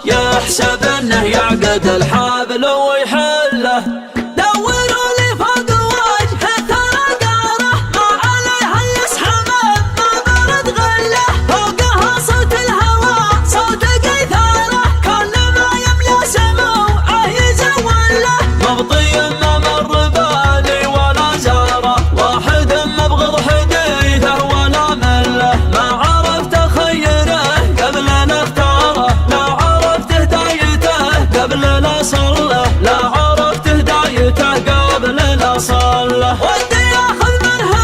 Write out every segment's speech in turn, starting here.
يحسب انه يعقد الحبل ويحله. دوروا لي فوق وجهه ترى قاره ما عليها الا اسحمه ما برد غله. فوقها صوت الهواء صوت قيثاره كل ما يملى سموعه يزوله. مبطي ما مر بالي ولا زاره واحد مبغض حديثه ولا مله. ما عرفت خيره قبل لا اختاره لا عرفت هدايته قبل لا صله. لا عرفت هدايته قبل لا صله. ودي ياخذ منها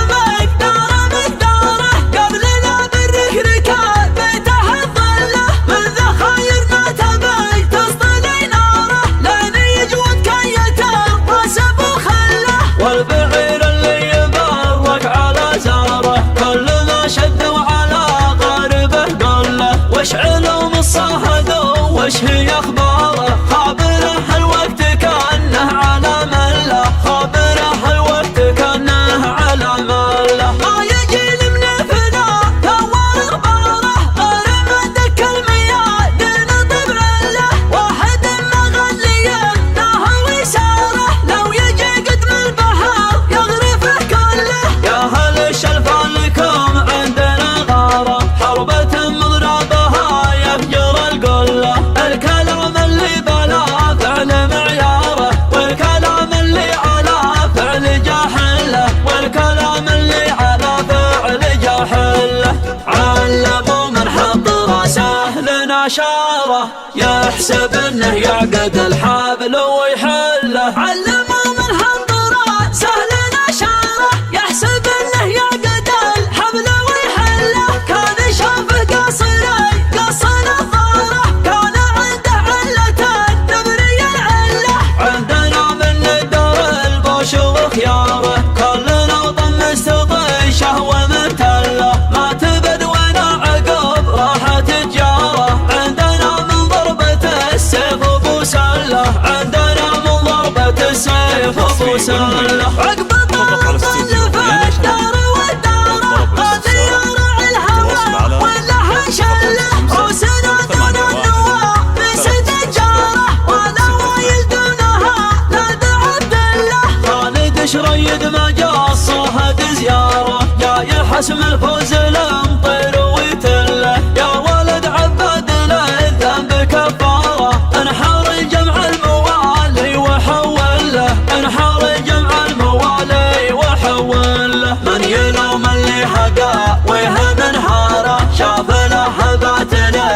مقداره قبل لا برك ركاب بيته الظله. من ذخاير ما تبي تصطلي ناره لين يجود كيته راسب وخله. والبعير اللي يبرق على زاره كل ما شدوا على غاربه قله. وش علوم الصهد وش هي اخباره خابره الوقت كانه على مله. خابره الوقت كانه على مله. ما يجي من فناء ثوار غباره غير ما دك الميادين طبعله. واحد مغلي له وساره لو يجي قدم البحر يغرفه كله. يا هل الشلفه لكم عندنا غاره حربة مضربها يفجر القله. الكلام اللي بلا فعل معياره والكلام اللي على فعل جاحله. والكلام اللي على فعل جاحله. علموا من حط راسه لنشاره يحسب انه يعقد الحبل ويحله. علموا من حط راسه لنشاره يحسب انه يعقد الحبل ويحله. كان شافه قص نظاره كان عنده علة نبري العله. عندنا من الدار البوش وخياره كلنا ضمست طيشه ومتله. ما تبد ولا عقب راحت تجاره. عندنا من ضربة السيف ابو سله. عندنا من ضربة السيف ابو سله. عقب طرف اللي في الدار والداره هذه يرعى الهوى ولا شله. روسنا دون النواه بسد الجاره ولا وايل دونها نادى عبد الله. خالد شريد ما جاصه زياره جاي حسم الفوز لمطير ويتله. يا ولد عباد له الذنب كفاره انحار جمع الموالي وحوله. انحار جمع الموالي وحوله. من يلوم اللي حقا ويهم انهاره شاف لهبات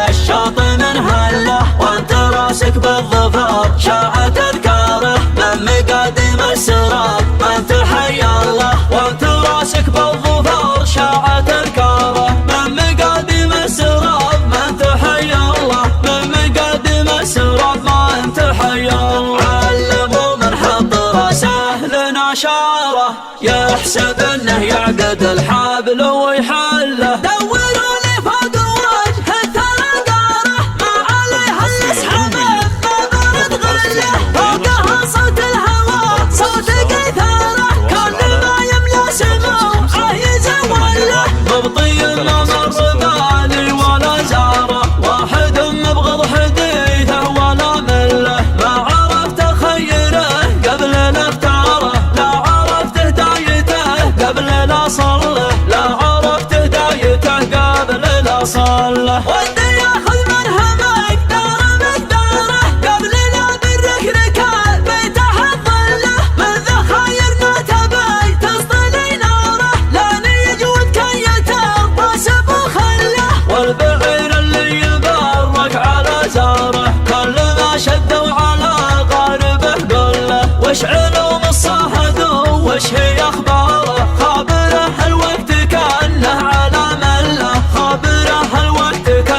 الشاط من هله. وانت راسك بالظفر شاعت اذكاره من مقادم السراب من تحيا الله. وانت راسك بالظفر شاعت اذكاره من مقادم السراب من تحيا الله. من مقادم السراب من تحيا الله. علموا من حط راسه لنشاره يحسب انه يعقد الحبل ويحله. دوروا لي فوق وجهه ترى قاره ما عليها الا اسحمه ما برد غله. فوقها صوت الهواء صوت قيثاره كل ما يملى سموعه يزوله. مبطي ما مر بالي ولا زاره واحد مبغض حديثه ولا مله. ما عرفت خيره قبل لا اختاره لا عرفت هدايته قبل لا صله. لا عرفت هدايته قبل لا صله. ودي ياخذ منها مقداره قبل لا برك ركاب بيته الظله. من ذخاير ما تبي تصطلي ناره لين يجود كيته راسب وخله. والبعير اللي يبرق على زاره كل ما شدوا على غاربه قله. وش علوم الصهد وش هي اخباره خابره الوقت كانه على مله. خابره الوقت كانه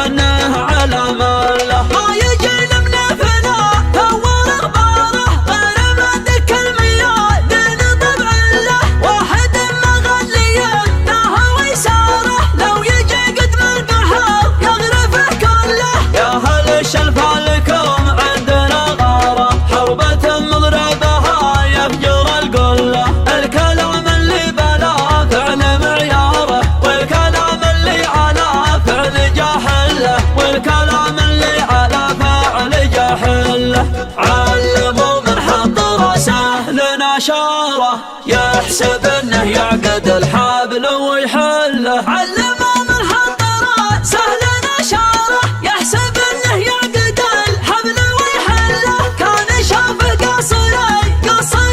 يحسب انه يعقد الحبل ويحله. علمه من حضره سهل نشاره يحسب انه يعقد الحبل ويحله. كان شافه قص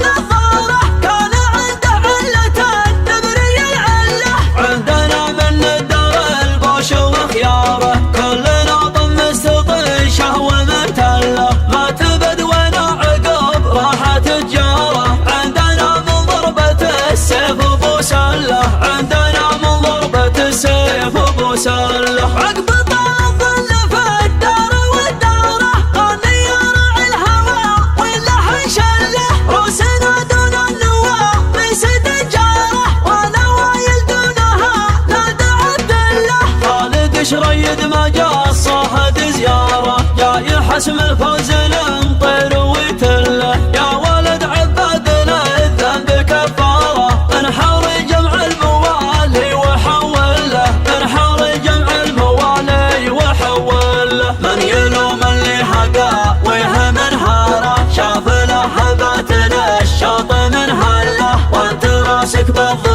نظاره كان عنده علة نبري العله. عندنا من ندر البوش وخياره كلنا ضم استطيشه ومرتله. ما تبد وانا عقب راحت تجاره عندنا من ضربة السيف بوسله. عندنا من ضربة السيف بوسله. عقب طال الظل في الدار والداره غني يرعي الهوى واللحن شله. روسنا دون النوار من سد الجاره ونوايل دونها نادى عبد الله. خالد شريد ما جا صاحد زياره جاي حسم الفوز لمطير ويتله. يا ولد عبادنا الذنب كفاره انحر جمع الموالي وحوله. انحر جمع الموالي وحوله. من يلوم اللي حقا ويهم انهاره شاف له هبتنا الشوط من هله. وانت راسك بالظلم